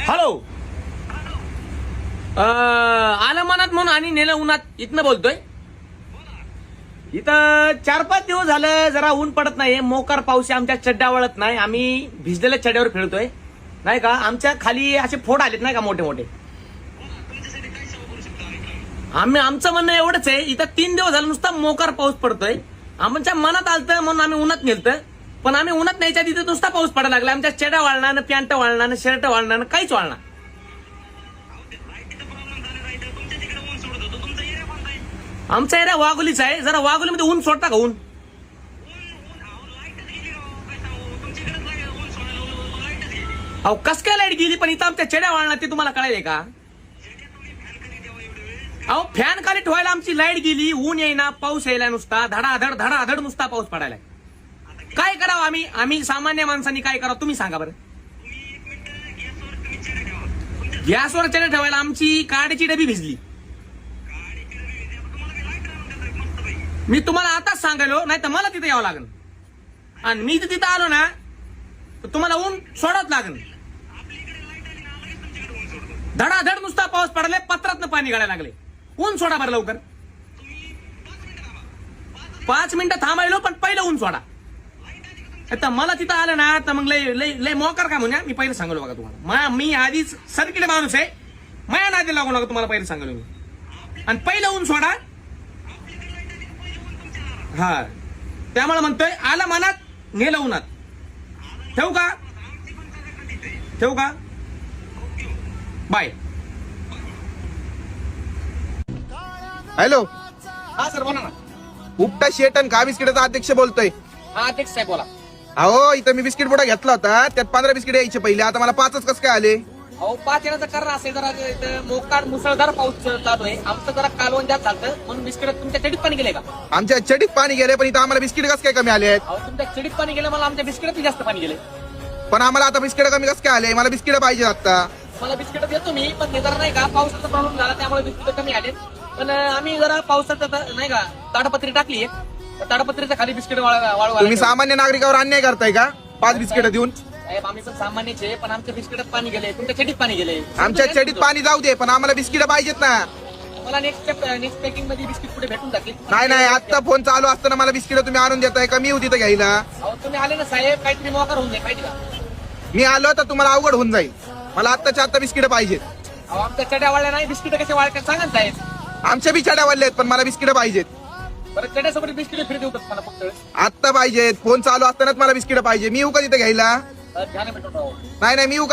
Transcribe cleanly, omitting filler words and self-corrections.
Hello. आलं मनात म्हणून आणि नेलं उन्हात इथनं बोलतोय. इथं 4-5 दिवस झालं जरा ऊन पडत नाही, मोकार पाऊस आहे, आमच्या चड्ड्या वळत नाही, आम्ही भिजलेल्या चड्ड्यावर फिरतोय नाही का. आमच्या खाली असे फोड आलेत नाही का मोठे मोठे. आमचं म्हणणं एवढंच आहे, इथं 3 दिवस झालं नुसता मोकार पाऊस पडतोय. आमच्या मनात आलतं म्हणून आम्ही उन्हात नेलतं, पण आम्ही उन्हात न्यायच्या तिथे नुसता पाऊस पडायला लागला. आमच्या चड्या वाळणार, पॅन्ट वाळणार, शर्ट वाळणार, काहीच वाळणार. आमचा एरिया वाघोलीचा आहे, जरा वाघोलीमध्ये ऊन सोडता का ऊन. अहो कस काय लाईट गेली, पण इथं आमच्या चड्या वाळणार ते तुम्हाला कळायलंय का. अहो फॅन खाली ठेवायला आमची लाईट गेली, ऊन येईना, पाऊस यायला नुसता धडाधड नुसता पाऊस पडायला. काय करावं आम्ही सामान्य माणसांनी काय करावं तुम्ही सांगा बरं. गॅसवर चड्या ठेवायला आमची काड्याची डबी भिजली. मी तुम्हाला आताच सांगायलो, नाही तर मला तिथे यावं लागेल. आणि मी तर तिथं आलो ना तर तुम्हाला ऊन सोडावंच लागेल. धडाधड नुसता पाऊस पडलाय, पत्रातनं पाणी गाळायला लागले. ऊन सोडा बरं लवकर. 5 मिनिटं थांबायलो, पण पहिलं ऊन सोडा. आता मला तिथं आलं ना तर मग लय मोकार का म्हणून मी पहिलं सांगलो बघा तुम्हाला. मी आधीच सर्किट माणूस आहे, माया नादी लागू नका तुम्हाला पहिलं सांगलो मी. आणि पहिलं ऊन सोडा. हा त्यामुळे म्हणतोय आलं मनात नेलं उन्हात. ठेवू का बाय. हॅलो. हा सर बोला ना. उपटा शेट आणि खा बिस्किटाचा अध्यक्ष बोलतोय. हा अध्यक्ष साहेब बोला. अहो इथं मी बिस्किट पुडा घेतला होता, त्यात 15 बिस्किट यायचे पहिले, आता मला 5च कसं काय आले. अहो 5 येण्याचं कारण असेल, जरा मोकार मुसळधार पाऊस चालू आहे, आमचं जरा कालवण जास्त चालतं म्हणून बिस्किट तुमच्या चडीत पाणी गेले का. आमच्या चडीत पाणी गेले, पण इथं आम्हाला बिस्किट कसं काय कमी आले आहेत. अहो तुमच्या चडीत पाणी गेलं, मला आमच्या बिस्किटात जास्त पाणी गेले. पण आम्हाला आता बिस्किट कमी कसं काय आले. मला बिस्किट पाहिजे आता. मला बिस्किट देतो मी, पण हे जरा नाही का पावसाचा प्रॉब्लेम झाला त्यामुळे बिस्किट कमी आले. पण आम्ही जरा पावसाचं नाही का ताडपत्री टाकली, ताडपत्रीच्या खाली बिस्किट वाळू. तुम्ही सामान्य नागरिकावर अन्याय करताय का 5 बिस्किट देऊन. आम्ही पण सामान्यच आहे, पण आमच्या बिस्किटात पाणी गेले, तुमच्या चडीत पाणी गेले. आमच्या चडीत पाणी जाऊ दे, पण आम्हाला बिस्किट पाहिजेत ना. मला नेक्स्ट पॅकिंग मध्ये बिस्किट पुढे भेटून जातील. नाही आता फोन चालू असताना मला बिस्किट तुम्ही आणून देताय का. मी होती तर घ्यायला. अहो तुम्ही आले ना साहेब, काहीतरी मोकार होऊन जाईल माहिती का. मी आलो तर तुम्हाला अवघड होऊन जाईल. मला आत्ताच्या आत्ता बिस्किट पाहिजेत. अहो आमच्या चड्या वाळल्या नाही, बिस्किट कसे वाळतात सांगा ना साहेब. आमच्या बिचाड्या वाढले आहेत, पण मला बिस्किट पाहिजेत. बरं चड्यासोबत बिस्किट फ्री देऊ का मला फक्त. आत्ता पाहिजेत, फोन चालू असतानाच मला बिस्किट पाहिजे. मी येऊ का तिथे घ्यायला. ध्यान भेटून नाही मी येऊ का.